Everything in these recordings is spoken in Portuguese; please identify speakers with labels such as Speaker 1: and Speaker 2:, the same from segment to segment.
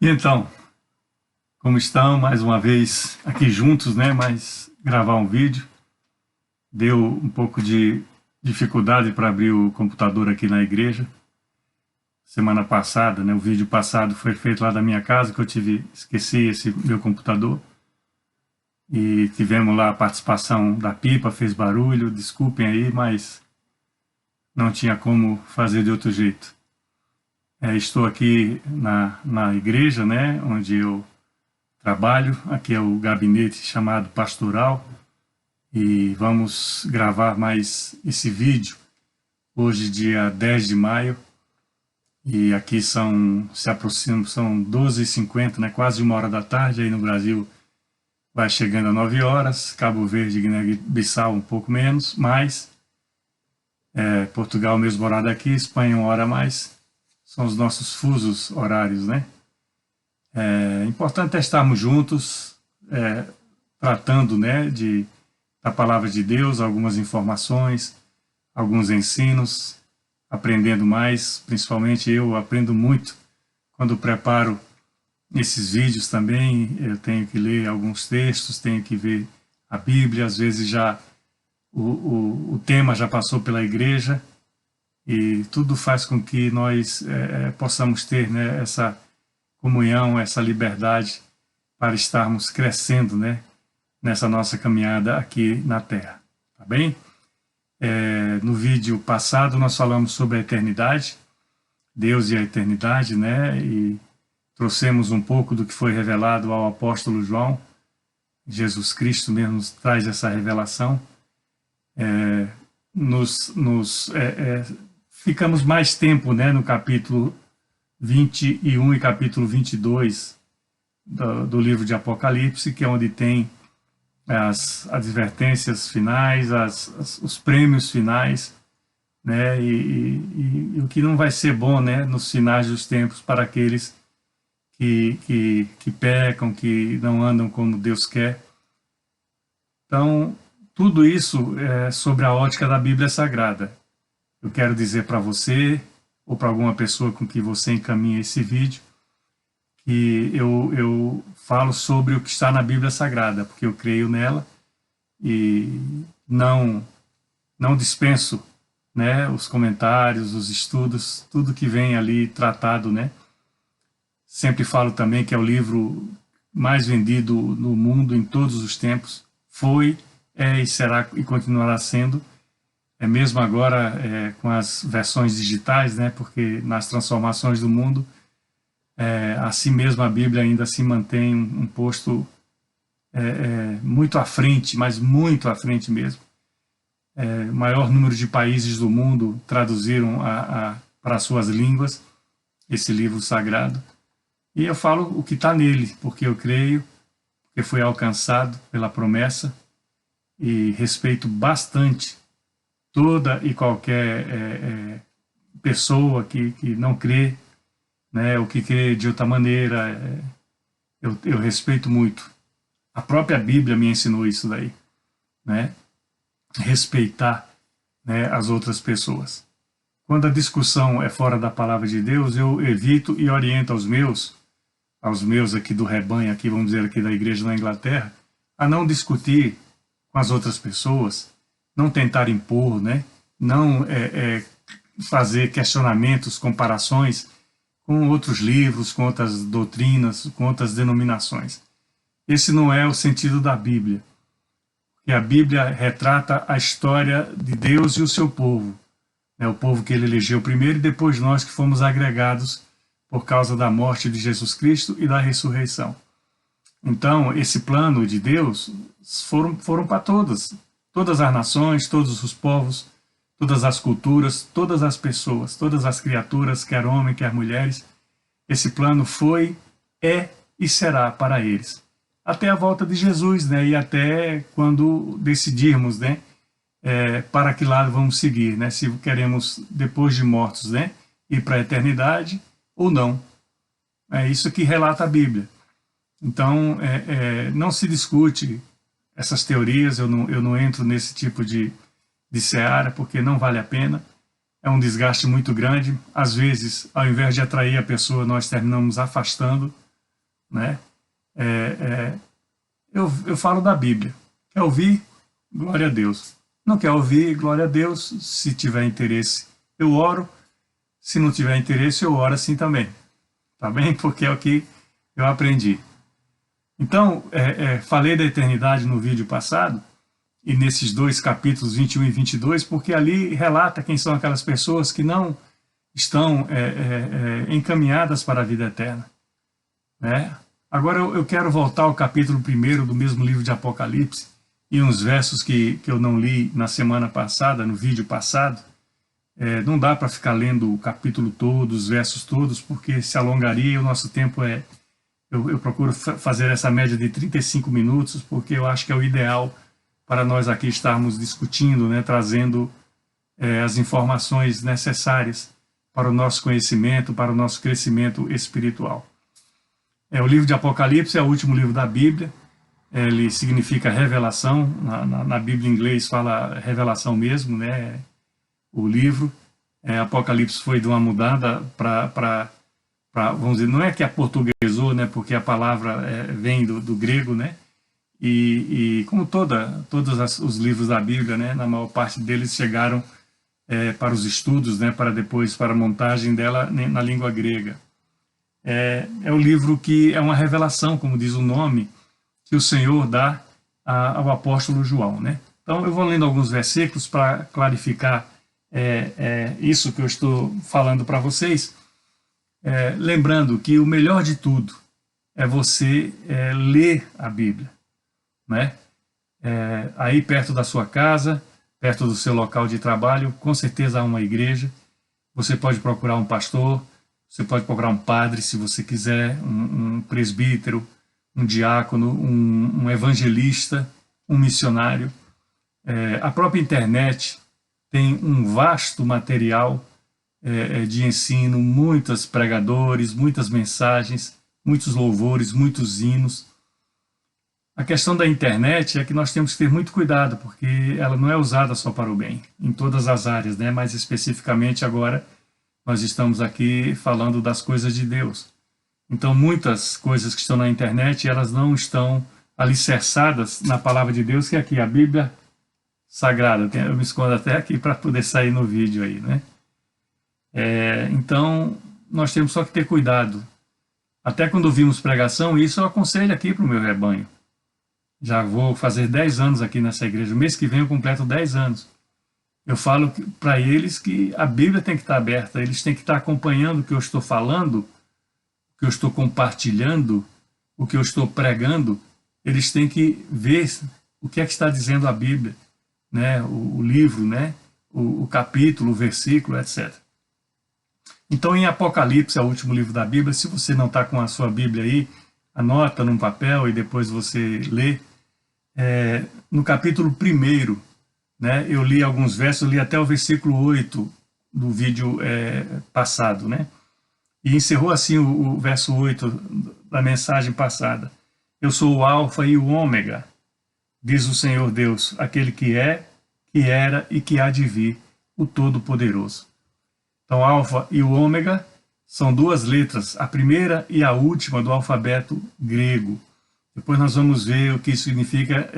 Speaker 1: E então, como estão mais uma vez aqui juntos, né? Mas gravar um vídeo deu um pouco de dificuldade para abrir o computador aqui na igreja. Semana passada, né? O vídeo passado foi feito lá da minha casa, que eu esqueci esse meu computador. E tivemos lá a participação da pipa, fez barulho, desculpem aí, mas não tinha como fazer de outro jeito. Estou aqui na igreja, né? Onde eu trabalho, aqui é o gabinete chamado pastoral, e vamos gravar mais esse vídeo, hoje dia 10 de maio, e aqui se aproximam, são 12h50, né, quase 1 hora da tarde, aí no Brasil vai chegando a 9 horas, Cabo Verde e Guiné-Bissau um pouco menos, mas Portugal mesmo horário aqui, Espanha 1 hora a mais, são os nossos fusos horários, né? É importante estarmos juntos, tratando, né, da palavra de Deus, algumas informações, alguns ensinos, aprendendo mais. Principalmente eu aprendo muito quando preparo esses vídeos também. Eu tenho que ler alguns textos, tenho que ver a Bíblia, às vezes já o tema já passou pela igreja, e tudo faz com que nós possamos ter, né, essa comunhão, essa liberdade para estarmos crescendo, né, nessa nossa caminhada aqui na Terra, tá bem? No vídeo passado nós falamos sobre a eternidade, Deus e a eternidade, né, e trouxemos um pouco do que foi revelado ao apóstolo João. Jesus Cristo mesmo nos traz essa revelação. Ficamos mais tempo, né, no capítulo 21 e capítulo 22 do livro de Apocalipse, que é onde tem as advertências finais, os prêmios finais, né, e o que não vai ser bom, né, nos finais dos tempos para aqueles que pecam, que não andam como Deus quer. Então, tudo isso é sobre a ótica da Bíblia Sagrada. Eu quero dizer para você, ou para alguma pessoa com que você encaminha esse vídeo, que eu falo sobre o que está na Bíblia Sagrada, porque eu creio nela e não dispenso, né, os comentários, os estudos, tudo que vem ali tratado, né. Sempre falo também que é o livro mais vendido no mundo em todos os tempos, foi, e será e continuará sendo, mesmo agora com as versões digitais, né, porque nas transformações do mundo, assim mesmo a Bíblia ainda se mantém um posto muito à frente, mas muito à frente mesmo. O maior número de países do mundo traduziram para suas línguas esse livro sagrado. E eu falo o que está nele, porque eu creio, porque foi alcançado pela promessa, e respeito bastante toda e qualquer pessoa que não crê, né, ou que crê de outra maneira. Eu respeito muito. A própria Bíblia me ensinou isso daí, né? Respeitar, né, as outras pessoas. Quando a discussão é fora da palavra de Deus, eu evito e oriento aos meus aqui do rebanho, aqui vamos dizer aqui da igreja na Inglaterra, a não discutir com as outras pessoas, não tentar impor, né? Não fazer questionamentos, comparações com outros livros, com outras doutrinas, com outras denominações. Esse não é o sentido da Bíblia. Porque a Bíblia retrata a história de Deus e o seu povo, né? O povo que ele elegeu primeiro e depois nós que fomos agregados por causa da morte de Jesus Cristo e da ressurreição. Então, esse plano de Deus foram para todas as nações, todos os povos, todas as culturas, todas as pessoas, todas as criaturas, quer homem, quer mulheres. Esse plano foi, e será para eles. Até a volta de Jesus, né? E até quando decidirmos, né, para que lado vamos seguir, né? Se queremos, depois de mortos, né, ir para a eternidade ou não. É isso que relata a Bíblia. Então, não se discute essas teorias, eu não entro nesse tipo de seara, porque não vale a pena. É um desgaste muito grande. Às vezes, ao invés de atrair a pessoa, nós terminamos afastando, né? Eu falo da Bíblia. Quer ouvir? Glória a Deus. Não quer ouvir? Glória a Deus. Se tiver interesse, eu oro. Se não tiver interesse, eu oro assim também. Tá bem? Porque é o que eu aprendi. Então, falei da eternidade no vídeo passado, e nesses dois capítulos 21 e 22, porque ali relata quem são aquelas pessoas que não estão encaminhadas para a vida eterna, né? Agora eu quero voltar ao capítulo 1 do mesmo livro de Apocalipse, e uns versos que eu não li na semana passada, no vídeo passado. Não dá para ficar lendo o capítulo todo, os versos todos, porque se alongaria e o nosso tempo eu procuro fazer essa média de 35 minutos, porque eu acho que é o ideal para nós aqui estarmos discutindo, né, trazendo as informações necessárias para o nosso conhecimento, para o nosso crescimento espiritual. O livro de Apocalipse é o último livro da Bíblia. Ele significa revelação. Na Bíblia em inglês fala revelação mesmo, né? O livro. Apocalipse foi de uma mudada para vamos dizer, não é que aportuguesou, né? Porque a palavra vem do grego, né? E como todos os livros da Bíblia, né? Na maior parte deles chegaram para os estudos, né? Para a montagem dela na língua grega. É o livro que é uma revelação, como diz o nome, que o Senhor dá ao apóstolo João, né? Então eu vou lendo alguns versículos para clarificar isso que eu estou falando para vocês, lembrando que o melhor de tudo é você ler a Bíblia, né? Aí perto da sua casa, perto do seu local de trabalho, com certeza há uma igreja. Você pode procurar um pastor, você pode procurar um padre, se você quiser, um presbítero, um diácono, um evangelista, um missionário. A própria internet tem um vasto material de ensino, muitos pregadores, muitas mensagens, muitos louvores, muitos hinos. A questão da internet é que nós temos que ter muito cuidado, porque ela não é usada só para o bem, em todas as áreas, né? Mais especificamente agora, nós estamos aqui falando das coisas de Deus. Então, muitas coisas que estão na internet, elas não estão alicerçadas na palavra de Deus, que é aqui, a Bíblia Sagrada. Eu me escondo até aqui para poder sair no vídeo aí, né? Então, nós temos só que ter cuidado. Até quando ouvimos pregação, isso eu aconselho aqui para o meu rebanho. Já vou fazer 10 anos aqui nessa igreja. O mês que vem eu completo 10 anos. Eu falo para eles que a Bíblia tem que estar aberta, eles têm que estar acompanhando o que eu estou falando, o que eu estou compartilhando, o que eu estou pregando. Eles têm que ver o que é que está dizendo a Bíblia, né? O livro, né? O capítulo, o versículo, etc. Então, em Apocalipse, é o último livro da Bíblia. Se você não está com a sua Bíblia aí, anota num papel e depois você lê. No capítulo 1, né, eu li alguns versos, eu li até o versículo 8 do vídeo passado, né? E encerrou assim o verso 8 da mensagem passada. Eu sou o Alfa e o Ômega, diz o Senhor Deus, aquele que é, que era e que há de vir, o Todo-Poderoso. Então, Alfa e o Ômega são duas letras, a primeira e a última do alfabeto grego. Depois nós vamos ver o que isso significa,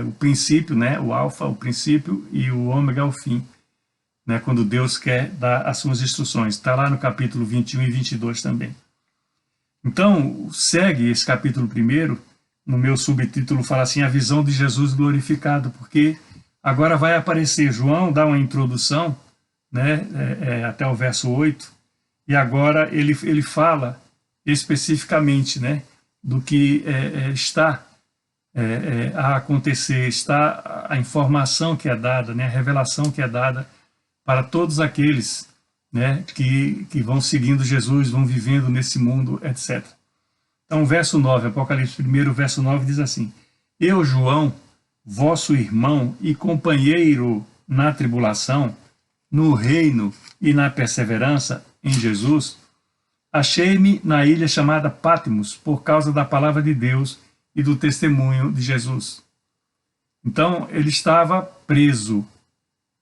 Speaker 1: o princípio, né? O alfa, o princípio, e o ômega, o fim, né? Quando Deus quer dar as suas instruções. Está lá no capítulo 21 e 22 também. Então, segue esse capítulo 1, no meu subtítulo fala assim, a visão de Jesus glorificado, porque agora vai aparecer, João dá uma introdução, né? Até o verso 8, e agora ele fala especificamente, né? Do que está a acontecer, está a informação que é dada, né, a revelação que é dada para todos aqueles, né, que vão seguindo Jesus, vão vivendo nesse mundo, etc. Então, verso 9, Apocalipse 1, verso 9 diz assim, eu, João, vosso irmão e companheiro na tribulação, no reino e na perseverança em Jesus, achei-me na ilha chamada Patmos por causa da palavra de Deus e do testemunho de Jesus. Então, ele estava preso,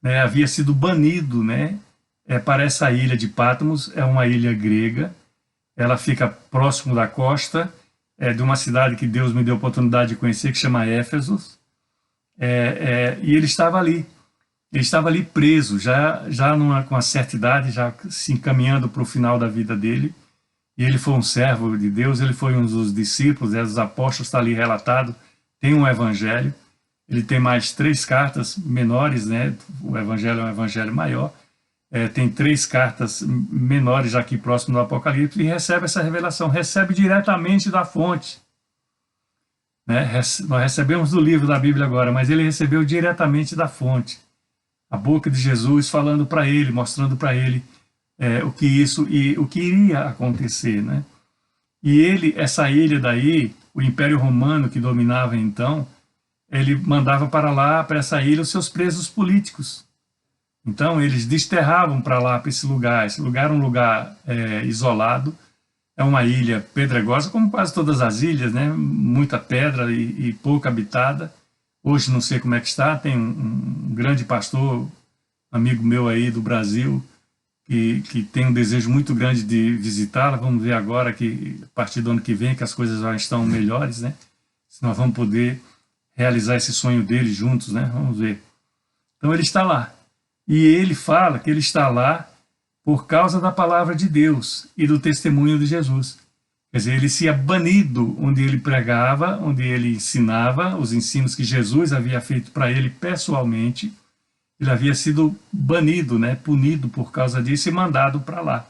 Speaker 1: né? Havia sido banido, né? Para essa ilha de Patmos, é uma ilha grega, ela fica próximo da costa de uma cidade que Deus me deu a oportunidade de conhecer, que chama Éfeso, e ele estava ali. Ele estava ali preso, com uma certa idade, já se encaminhando para o final da vida dele. E ele foi um servo de Deus, ele foi um dos discípulos, dos apóstolos, está ali relatado. Tem um evangelho, ele tem mais 3 cartas menores, né? O evangelho é um evangelho maior. Tem 3 cartas menores aqui próximo do Apocalipse, e recebe essa revelação, recebe diretamente da fonte. Né? Nós recebemos do livro da Bíblia agora, mas ele recebeu diretamente da fonte. A boca de Jesus falando para ele, mostrando para ele o que iria acontecer, né? E essa ilha daí, o Império Romano que dominava então, ele mandava para lá, para essa ilha, os seus presos políticos. Então eles desterravam para lá, para esse lugar. Esse lugar é um lugar isolado, é uma ilha pedregosa, como quase todas as ilhas, né? Muita pedra e pouco habitada. Hoje não sei como é que está, tem um grande pastor, amigo meu aí do Brasil, que tem um desejo muito grande de visitá-la. Vamos ver agora, que a partir do ano que vem, que as coisas já estão melhores, né? Se nós vamos poder realizar esse sonho dele juntos, né? Vamos ver. Então ele está lá. E ele fala que ele está lá por causa da palavra de Deus e do testemunho de Jesus. Quer dizer, ele se ia banido onde ele pregava, onde ele ensinava os ensinos que Jesus havia feito para ele pessoalmente. Ele havia sido banido, né, punido por causa disso e mandado para lá.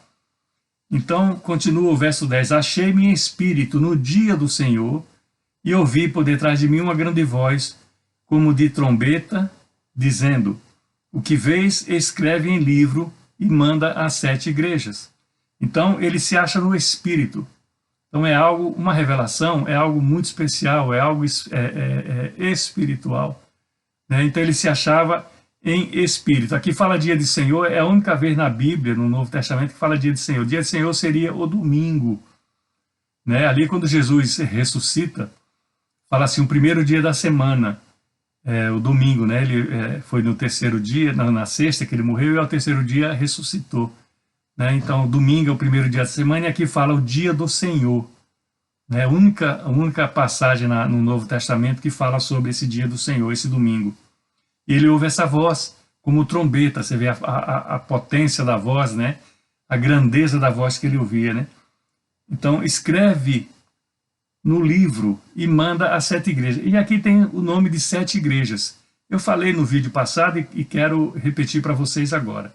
Speaker 1: Então, continua o verso 10. Achei-me em espírito no dia do Senhor e ouvi por detrás de mim uma grande voz, como de trombeta, dizendo: o que vês, escreve em livro e manda às 7 igrejas. Então, ele se acha no espírito. Então, uma revelação, é algo muito especial, é algo espiritual. Né? Então, ele se achava em espírito. Aqui fala dia de Senhor, é a única vez na Bíblia, no Novo Testamento, que fala dia de Senhor. Dia de Senhor seria o domingo. Né? Ali, quando Jesus ressuscita, fala assim, o primeiro dia da semana, o domingo, né? Ele foi no terceiro dia, na sexta que ele morreu, e ao terceiro dia ressuscitou. Né? Então, domingo é o primeiro dia da semana, e aqui fala o dia do Senhor. Né? A única passagem no Novo Testamento que fala sobre esse dia do Senhor, esse domingo. E ele ouve essa voz como trombeta, você vê a potência da voz, né? A grandeza da voz que ele ouvia. Né? Então, escreve no livro e manda às 7 igrejas. E aqui tem o nome de 7 igrejas. Eu falei no vídeo passado e quero repetir para vocês agora.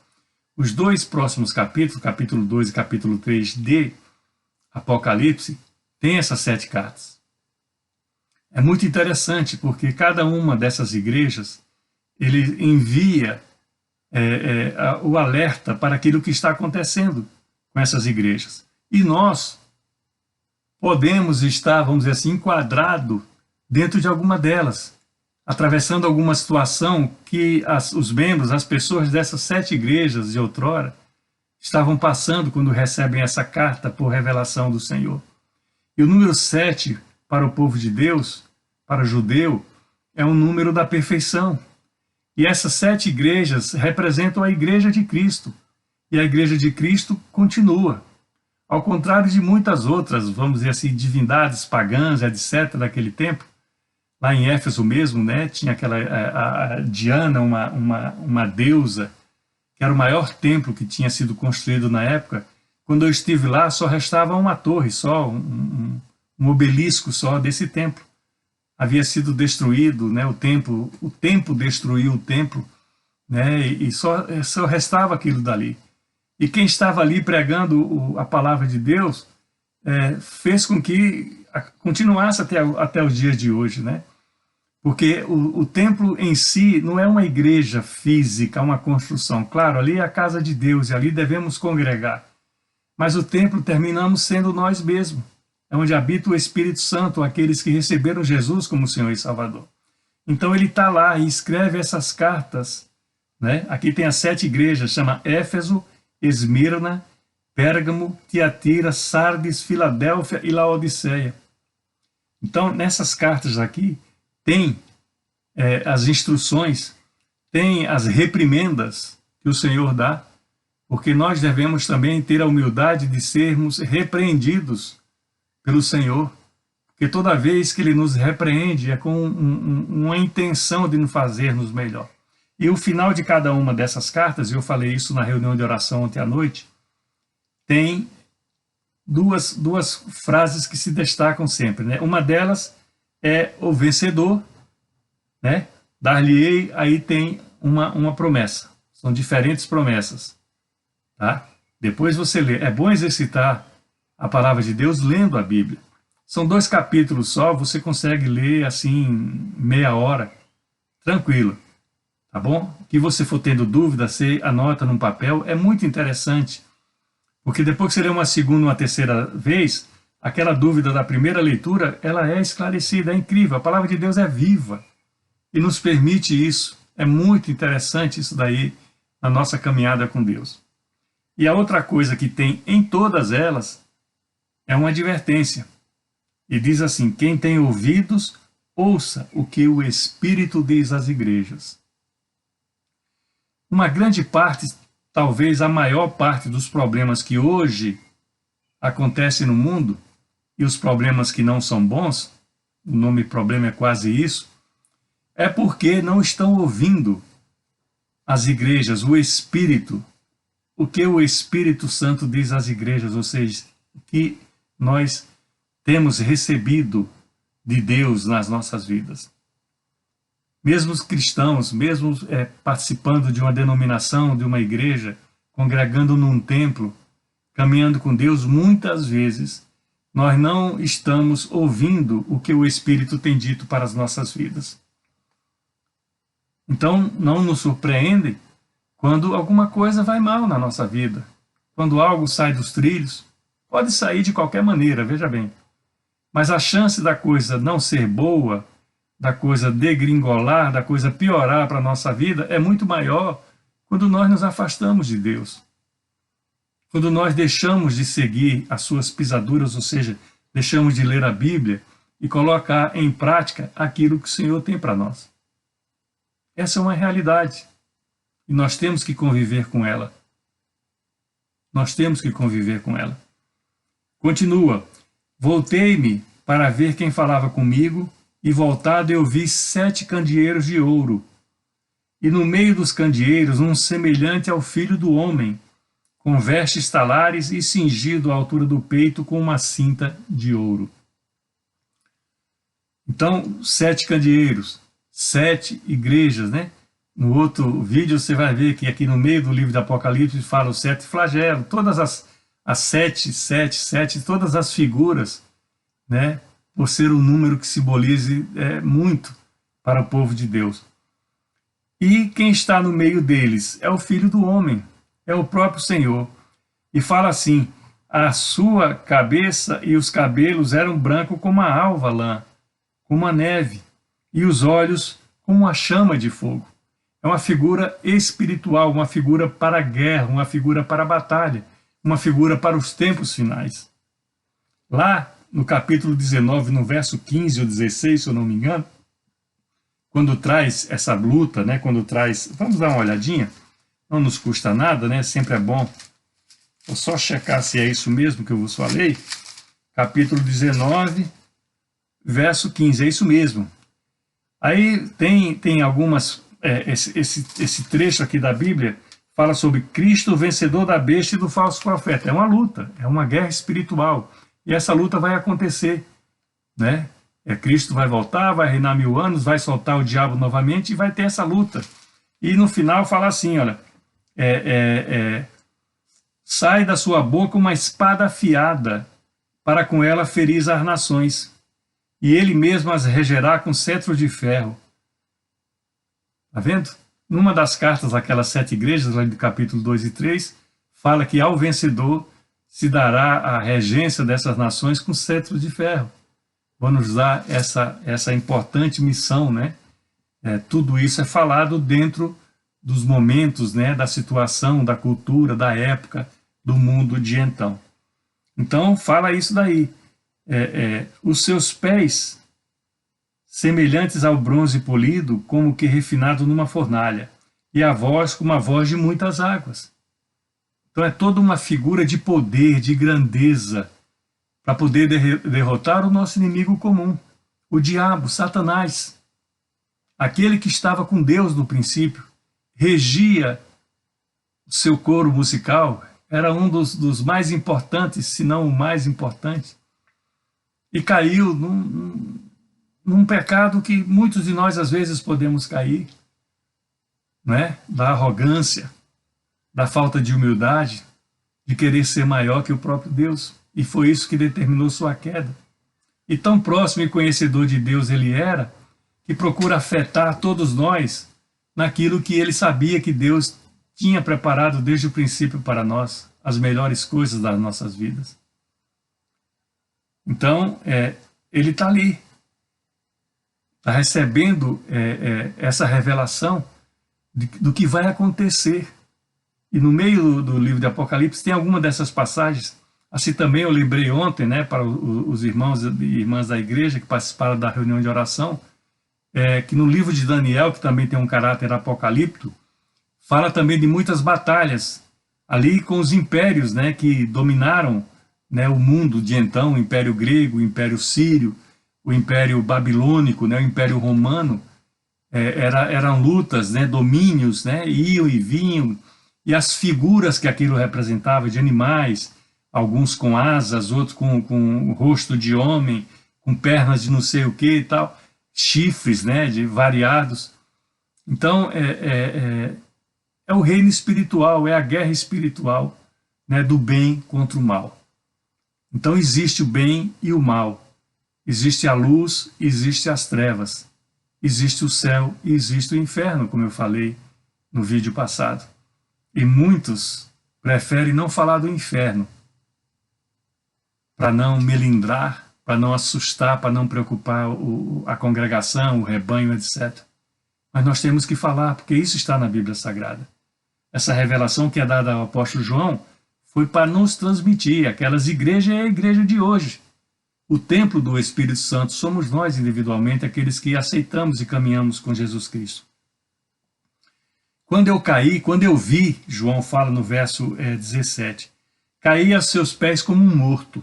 Speaker 1: Os 2 próximos capítulos, capítulo 2 e capítulo 3 de Apocalipse, tem essas 7 cartas. É muito interessante, porque cada uma dessas igrejas, ele envia o alerta para aquilo que está acontecendo com essas igrejas. E nós podemos estar, vamos dizer assim, enquadrado dentro de alguma delas, atravessando alguma situação que os membros, as pessoas dessas 7 igrejas de outrora, estavam passando quando recebem essa carta por revelação do Senhor. E o número 7, para o povo de Deus, para o judeu, é um número da perfeição. E essas 7 igrejas representam a igreja de Cristo. E a igreja de Cristo continua. Ao contrário de muitas outras, vamos dizer assim, divindades pagãs, etc., daquele tempo, lá em Éfeso mesmo, né, tinha a Diana, uma deusa, que era o maior templo que tinha sido construído na época. Quando eu estive lá, só restava uma torre, só um obelisco só desse templo. Havia sido destruído, né, o tempo destruiu o templo, né, e só restava aquilo dali. E quem estava ali pregando a palavra de Deus fez com que continuasse até os dias de hoje, né? Porque o templo em si não é uma igreja física, uma construção. Claro, ali é a casa de Deus e ali devemos congregar. Mas o templo terminamos sendo nós mesmos. É onde habita o Espírito Santo, aqueles que receberam Jesus como Senhor e Salvador. Então ele está lá e escreve essas cartas. Né? Aqui tem as 7 igrejas, chama Éfeso, Esmirna, Pérgamo, Tiatira, Sardes, Filadélfia e Laodiceia. Então, nessas cartas aqui, tem as instruções, tem as reprimendas que o Senhor dá, porque nós devemos também ter a humildade de sermos repreendidos pelo Senhor, porque toda vez que ele nos repreende é com uma intenção de nos fazermos melhor. E o final de cada uma dessas cartas, eu falei isso na reunião de oração ontem à noite, tem duas frases que se destacam sempre, né? Uma delas é o vencedor, né? Dar-lhe-ei, aí tem uma promessa. São diferentes promessas, tá? Depois você lê. É bom exercitar a palavra de Deus lendo a Bíblia. São 2 capítulos só, você consegue ler assim meia hora, tranquilo, tá bom? Que você for tendo dúvida, você anota num papel, é muito interessante, porque depois que você lê uma segunda, uma terceira vez, aquela dúvida da primeira leitura, ela é esclarecida, é incrível. A palavra de Deus é viva e nos permite isso. É muito interessante isso daí na nossa caminhada com Deus. E a outra coisa que tem em todas elas é uma advertência. E diz assim: quem tem ouvidos, ouça o que o Espírito diz às igrejas. Uma grande parte, talvez a maior parte dos problemas que hoje acontecem no mundo, e os problemas que não são bons, o nome problema é quase isso, é porque não estão ouvindo as igrejas, o Espírito, o que o Espírito Santo diz às igrejas, ou seja, o que nós temos recebido de Deus nas nossas vidas. Mesmo os cristãos, mesmo participando de uma denominação, de uma igreja, congregando num templo, caminhando com Deus, muitas vezes nós não estamos ouvindo o que o Espírito tem dito para as nossas vidas. Então, não nos surpreende quando alguma coisa vai mal na nossa vida, quando algo sai dos trilhos. Pode sair de qualquer maneira, veja bem. Mas a chance da coisa não ser boa, da coisa degringolar, da coisa piorar para a nossa vida, é muito maior quando nós nos afastamos de Deus. Quando nós deixamos de seguir as suas pisaduras, ou seja, deixamos de ler a Bíblia e colocar em prática aquilo que o Senhor tem para nós. Essa é uma realidade e nós temos que conviver com ela. Nós temos que conviver com ela. Continua. Voltei-me para ver quem falava comigo, e voltado eu vi 7 candeeiros de ouro, e no meio dos candeeiros um semelhante ao Filho do Homem, com vestes talares e cingido à altura do peito com uma cinta de ouro. Então, 7 candeeiros, 7 igrejas, né? No outro vídeo você vai ver que aqui no meio do livro do Apocalipse fala os 7 flagelos, todas as 7, todas as figuras, né? Por ser um número que simbolize muito para o povo de Deus. E quem está no meio deles é o Filho do Homem, é o próprio Senhor. E fala assim: a sua cabeça e os cabelos eram brancos como a alva lã, como a neve, e os olhos como a chama de fogo. É uma figura espiritual, uma figura para a guerra, uma figura para a batalha, uma figura para os tempos finais. Lá no capítulo 19, no verso 15 ou 16, se eu não me engano, quando traz essa luta, né, quando traz... Vamos dar uma olhadinha? Não nos custa nada, né? Sempre é bom. Vou só checar se é isso mesmo que eu vos falei. Capítulo 19, verso 15, é isso mesmo. Aí tem algumas... esse trecho aqui da Bíblia fala sobre Cristo, vencedor da besta e do falso profeta. É uma luta, é uma guerra espiritual. E essa luta vai acontecer, né? Cristo vai voltar, vai reinar 1000 anos, vai soltar o diabo novamente e vai ter essa luta. E no final fala assim, olha, sai da sua boca uma espada afiada, para com ela ferir as nações, e ele mesmo as regerá com cetro de ferro. Está vendo? Numa das cartas daquelas 7 igrejas, lá do capítulo 2 e 3, fala que ao vencedor se dará a regência dessas nações com cetro de ferro. Vão nos dar essa importante missão, né? Tudo isso é falado dentro dos momentos, né, da situação, da cultura, da época, do mundo de então. Então, fala isso daí. Os seus pés, semelhantes ao bronze polido, como que refinado numa fornalha, e a voz como a voz de muitas águas. Então, é toda uma figura de poder, de grandeza, para poder derrotar o nosso inimigo comum, o diabo, Satanás, aquele que estava com Deus no princípio, regia o seu coro musical, era um dos mais importantes, se não o mais importante, e caiu num pecado que muitos de nós às vezes podemos cair, né? Da arrogância, da falta de humildade, de querer ser maior que o próprio Deus. E foi isso que determinou sua queda. E tão próximo e conhecedor de Deus ele era, que procura afetar todos nós naquilo que ele sabia que Deus tinha preparado desde o princípio para nós, as melhores coisas das nossas vidas. Então, ele está ali, está recebendo essa revelação do que vai acontecer. E no meio do livro de Apocalipse tem alguma dessas passagens. Assim também eu lembrei ontem, né, para os irmãos e irmãs da igreja que participaram da reunião de oração, que no livro de Daniel, que também tem um caráter apocalíptico, fala também de muitas batalhas ali com os impérios, né, que dominaram, né, o mundo de então, o Império Grego, o Império Sírio, o Império Babilônico, né, o Império Romano. Eram lutas, né, domínios, né, iam e vinham, e as figuras que aquilo representava de animais, alguns com asas, outros com rosto de homem, com pernas de não sei o que e tal, chifres, né, de variados. Então, é o reino espiritual, é a guerra espiritual, né, do bem contra o mal. Então, existe o bem e o mal. Existe a luz, existe as trevas. Existe o céu e existe o inferno, como eu falei no vídeo passado. E muitos preferem não falar do inferno, para não melindrar, para não assustar, para não preocupar a congregação, o rebanho, etc. Mas nós temos que falar, porque isso está na Bíblia Sagrada. Essa revelação que é dada ao apóstolo João foi para nos transmitir. Aquelas igrejas é a igreja de hoje. O templo do Espírito Santo somos nós individualmente, aqueles que aceitamos e caminhamos com Jesus Cristo. Quando eu caí, quando eu vi, João fala no verso 17, caí a seus pés como um morto.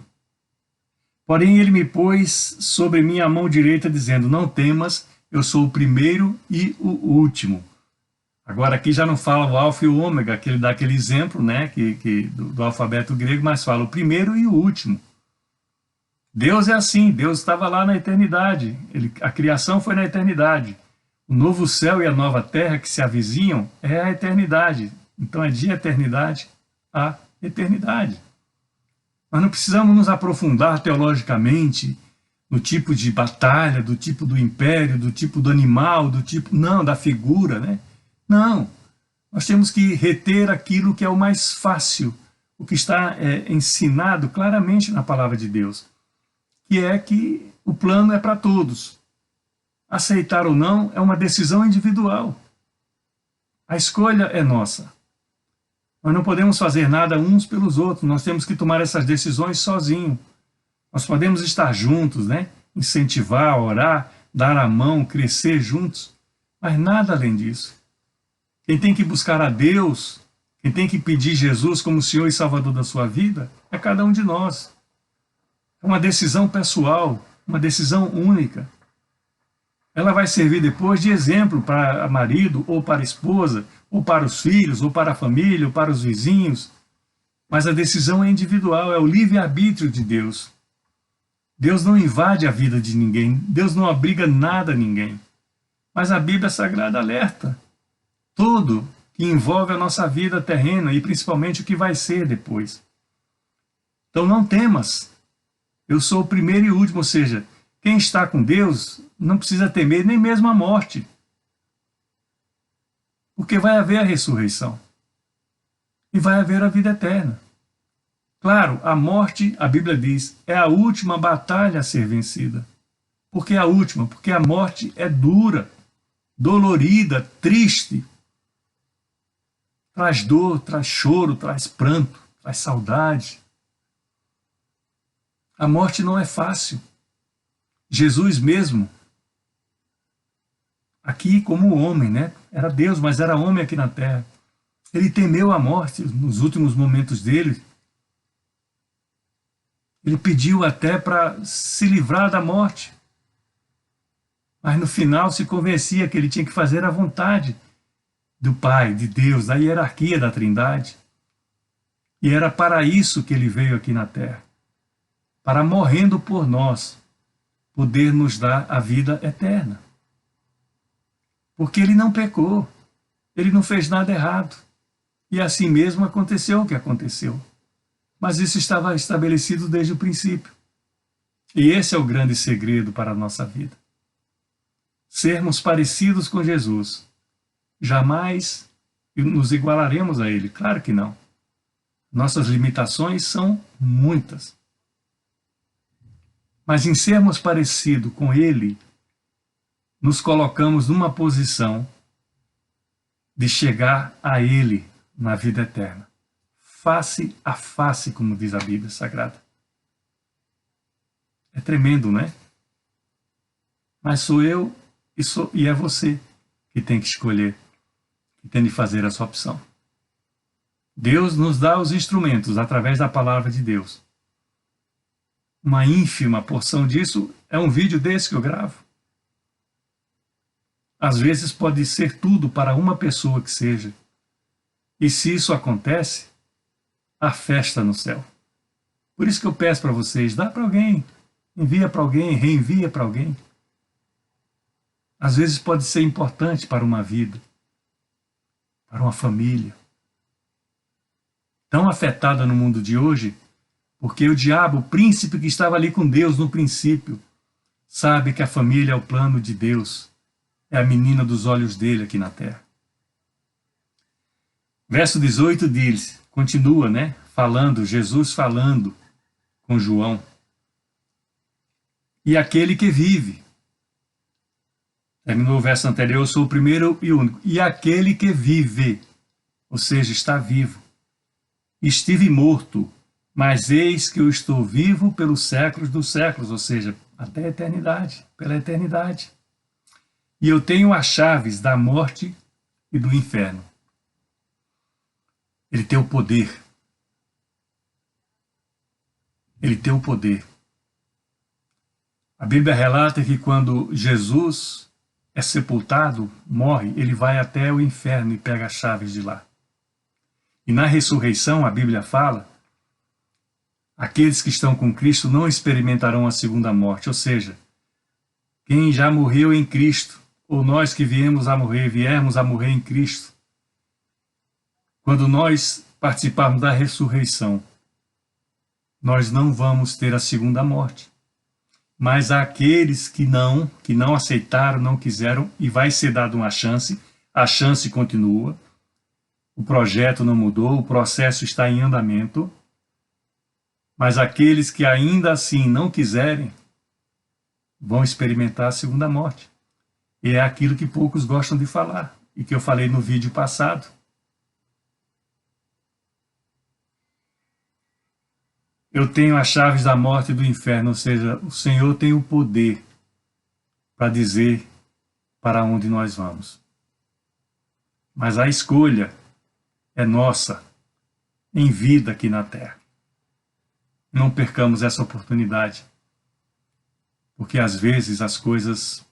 Speaker 1: Porém ele me pôs sobre minha mão direita, dizendo, não temas, eu sou o primeiro e o último. Agora aqui já não fala o alfa e o ômega, que ele dá aquele exemplo, né, do alfabeto grego, mas fala o primeiro e o último. Deus é assim, Deus estava lá na eternidade, a criação foi na eternidade. O novo céu e a nova terra que se avizinham é a eternidade. Então é de eternidade a eternidade. Nós não precisamos nos aprofundar teologicamente no tipo de batalha, do tipo do império, do tipo do animal, do tipo, não, da figura, né? Não, nós temos que reter aquilo que é o mais fácil, o que está ensinado claramente na palavra de Deus, que é que o plano é para todos. Aceitar ou não é uma decisão individual. A escolha é nossa. Nós não podemos fazer nada uns pelos outros, nós temos que tomar essas decisões sozinhos. Nós podemos estar juntos, né? Incentivar, orar, dar a mão, crescer juntos, mas nada além disso. Quem tem que buscar a Deus, quem tem que pedir Jesus como Senhor e Salvador da sua vida, é cada um de nós. É uma decisão pessoal, uma decisão única. Ela vai servir depois de exemplo para marido, ou para a esposa, ou para os filhos, ou para a família, ou para os vizinhos. Mas a decisão é individual, é o livre-arbítrio de Deus. Deus não invade a vida de ninguém, Deus não obriga nada a ninguém. Mas a Bíblia Sagrada alerta. Tudo que envolve a nossa vida terrena e principalmente o que vai ser depois. Então não temas. Eu sou o primeiro e o último, ou seja, quem está com Deus não precisa temer nem mesmo a morte. Porque vai haver a ressurreição. E vai haver a vida eterna. Claro, a morte, a Bíblia diz, é a última batalha a ser vencida. Por que a última? Porque a morte é dura, dolorida, triste. Traz dor, traz choro, traz pranto, traz saudade. A morte não é fácil. Jesus mesmo, aqui como homem, né? Era Deus, mas era homem aqui na terra. Ele temeu a morte nos últimos momentos dele. Ele pediu até para se livrar da morte. Mas no final se convencia que ele tinha que fazer a vontade do Pai, de Deus, da hierarquia da Trindade. E era para isso que ele veio aqui na Terra. Para, morrendo por nós, poder nos dar a vida eterna. Porque ele não pecou, ele não fez nada errado. E assim mesmo aconteceu o que aconteceu. Mas isso estava estabelecido desde o princípio. E esse é o grande segredo para a nossa vida. Sermos parecidos com Jesus. Jamais nos igualaremos a ele, claro que não. Nossas limitações são muitas. Mas em sermos parecidos com ele, nos colocamos numa posição de chegar a ele na vida eterna. Face a face, como diz a Bíblia Sagrada. É tremendo, né? Mas sou eu e é você que tem que escolher, que tem de fazer a sua opção. Deus nos dá os instrumentos através da palavra de Deus. Uma ínfima porção disso é um vídeo desse que eu gravo. Às vezes pode ser tudo para uma pessoa que seja. E se isso acontece, há festa no céu. Por isso que eu peço para vocês, dá para alguém, envia para alguém, reenvia para alguém. Às vezes pode ser importante para uma vida, para uma família. Tão afetada no mundo de hoje, porque o diabo, o príncipe que estava ali com Deus no princípio, sabe que a família é o plano de Deus, é a menina dos olhos dele aqui na terra. Verso 18 diz, continua, né? Falando, Jesus falando com João. E aquele que vive. Terminou o verso anterior, eu sou o primeiro e único. E aquele que vive, ou seja, está vivo. Estive morto, mas eis que eu estou vivo pelos séculos dos séculos, ou seja, até a eternidade, pela eternidade. E eu tenho as chaves da morte e do inferno. Ele tem o poder. Ele tem o poder. A Bíblia relata que quando Jesus é sepultado, morre, ele vai até o inferno e pega as chaves de lá. E na ressurreição, a Bíblia fala, aqueles que estão com Cristo não experimentarão a segunda morte, ou seja, quem já morreu em Cristo, ou nós que viemos a morrer em Cristo, quando nós participarmos da ressurreição, nós não vamos ter a segunda morte. Mas aqueles que não aceitaram, não quiseram, e vai ser dado uma chance, a chance continua, o projeto não mudou, o processo está em andamento, mas aqueles que ainda assim não quiserem, vão experimentar a segunda morte. E é aquilo que poucos gostam de falar, e que eu falei no vídeo passado. Eu tenho as chaves da morte e do inferno, ou seja, o Senhor tem o poder para dizer para onde nós vamos. Mas a escolha é nossa, em vida aqui na Terra. Não percamos essa oportunidade, porque às vezes as coisas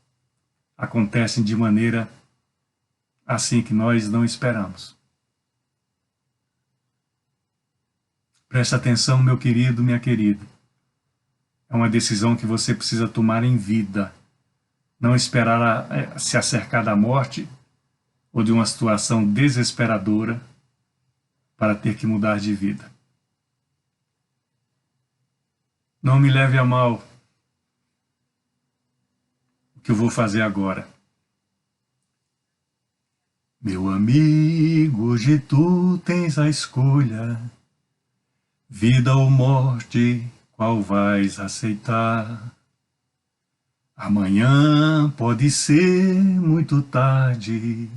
Speaker 1: acontecem de maneira assim que nós não esperamos. Preste atenção, meu querido, minha querida. É uma decisão que você precisa tomar em vida. Não esperar se acercar da morte ou de uma situação desesperadora para ter que mudar de vida. Não me leve a mal o que eu vou fazer agora. Meu amigo, hoje tu tens a escolha, vida ou morte, qual vais aceitar? Amanhã pode ser muito tarde,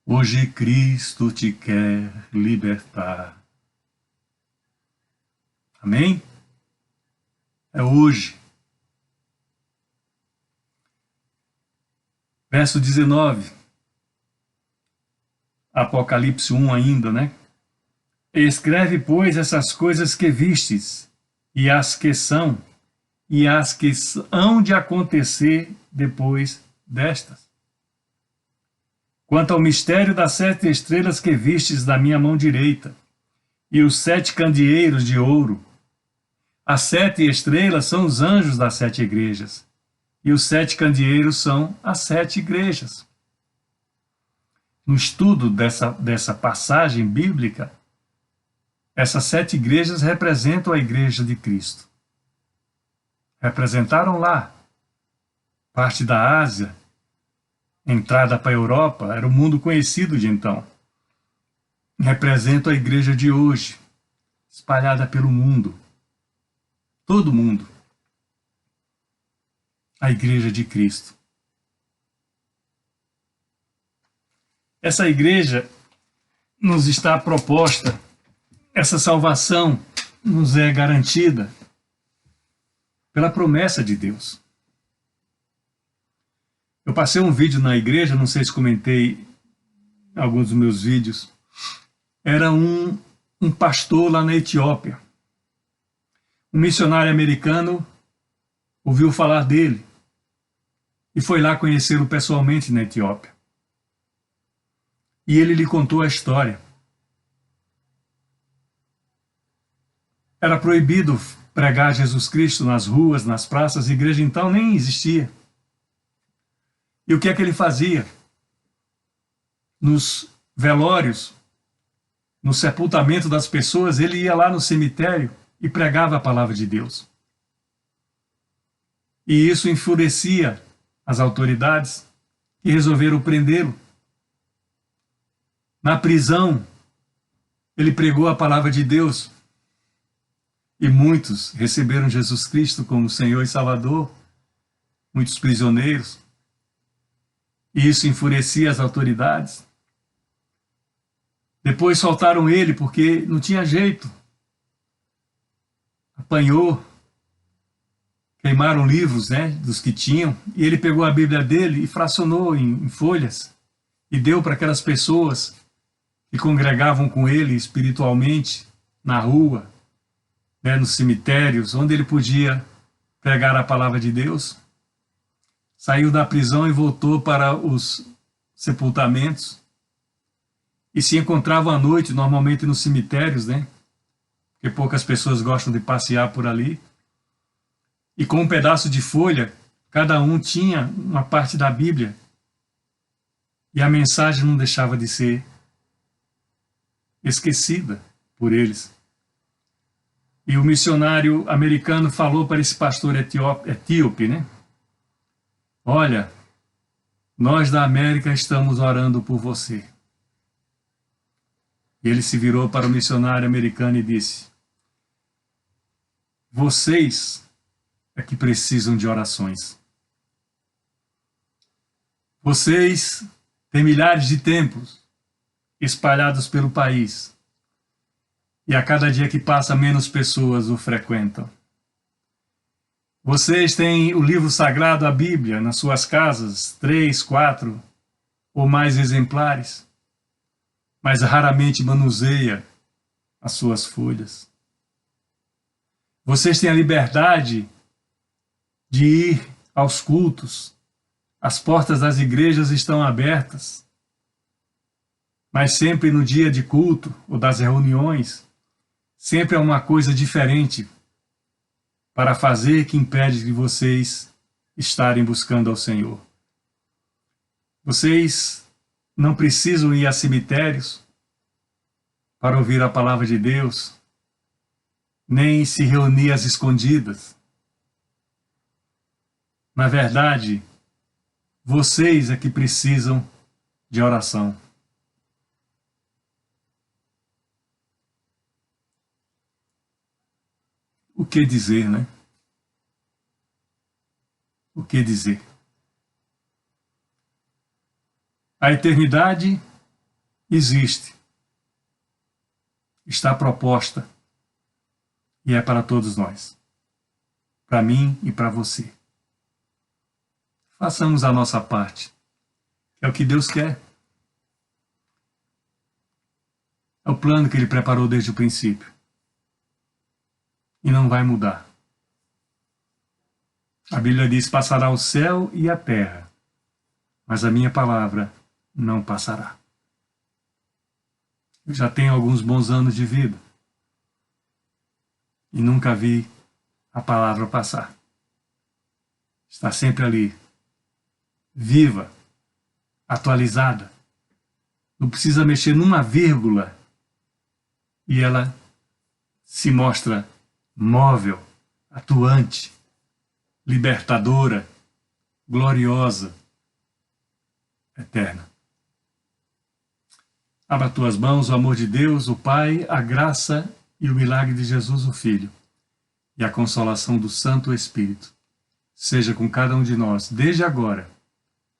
Speaker 1: hoje Cristo te quer libertar. Amém? É hoje. Verso 19. Apocalipse 1 ainda, né? Escreve, pois, essas coisas que vistes, e as que são, e as que hão de acontecer depois destas. Quanto ao mistério das 7 estrelas que vistes da minha mão direita, e os 7 candeeiros de ouro, as 7 estrelas são os anjos das 7 igrejas, e os 7 candeeiros são as 7 igrejas. No estudo dessa passagem bíblica, essas 7 igrejas representam a igreja de Cristo. Representaram lá, parte da Ásia, entrada para a Europa, era o mundo conhecido de então. Representam a igreja de hoje, espalhada pelo mundo, todo mundo. A igreja de Cristo. Essa igreja nos está proposta, essa salvação nos é garantida pela promessa de Deus. Eu passei um vídeo na igreja, não sei se comentei alguns dos meus vídeos, era um pastor lá na Etiópia. Um missionário americano ouviu falar dele e foi lá conhecê-lo pessoalmente na Etiópia. E ele lhe contou a história. Era proibido pregar Jesus Cristo nas ruas, nas praças, a igreja então nem existia. E o que é que ele fazia? Nos velórios, no sepultamento das pessoas, ele ia lá no cemitério e pregava a palavra de Deus. E isso enfurecia as autoridades que resolveram prendê-lo. Na prisão, ele pregou a palavra de Deus e muitos receberam Jesus Cristo como Senhor e Salvador, muitos prisioneiros. E isso enfurecia as autoridades. Depois soltaram ele porque não tinha jeito. Apanhou, queimaram livros, dos que tinham, e ele pegou a Bíblia dele e fracionou em folhas e deu para aquelas pessoas que congregavam com ele espiritualmente na rua, nos cemitérios, onde ele podia pregar a palavra de Deus. Saiu da prisão e voltou para os sepultamentos e se encontravam à noite, normalmente nos cemitérios, porque poucas pessoas gostam de passear por ali. E com um pedaço de folha, cada um tinha uma parte da Bíblia. E a mensagem não deixava de ser esquecida por eles. E o missionário americano falou para esse pastor etíope, Olha, nós da América estamos orando por você. E ele se virou para o missionário americano e disse: vocês é que precisam de orações. Vocês têm milhares de templos espalhados pelo país. E a cada dia que passa, menos pessoas o frequentam. Vocês têm o livro sagrado, a Bíblia, nas suas casas, 3, 4 ou mais exemplares, mas raramente manuseia as suas folhas. Vocês têm a liberdade de ir aos cultos, as portas das igrejas estão abertas, mas sempre no dia de culto ou das reuniões, sempre é uma coisa diferente para fazer que impede de vocês estarem buscando ao Senhor. Vocês não precisam ir a cemitérios para ouvir a palavra de Deus, nem se reunir às escondidas. Na verdade, vocês é que precisam de oração. O que dizer, O que dizer? A eternidade existe, está proposta e é para todos nós, para mim e para você. Façamos a nossa parte, é o que Deus quer. É o plano que Ele preparou desde o princípio. e não vai mudar. A Bíblia diz: passará o céu e a terra, mas a minha palavra não passará. Eu já tenho alguns bons anos de vida e nunca vi a palavra passar. Está sempre ali, viva, atualizada. Não precisa mexer numa vírgula e ela se mostra móvel, atuante, libertadora, gloriosa, eterna. Abra tuas mãos, o amor de Deus, o Pai, a graça e o milagre de Jesus, o Filho, e a consolação do Santo Espírito seja com cada um de nós, desde agora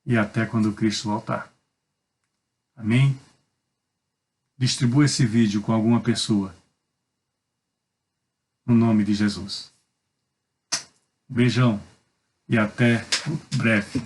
Speaker 1: e até quando Cristo voltar. Amém? Distribua esse vídeo com alguma pessoa, no nome de Jesus. Beijão e até breve.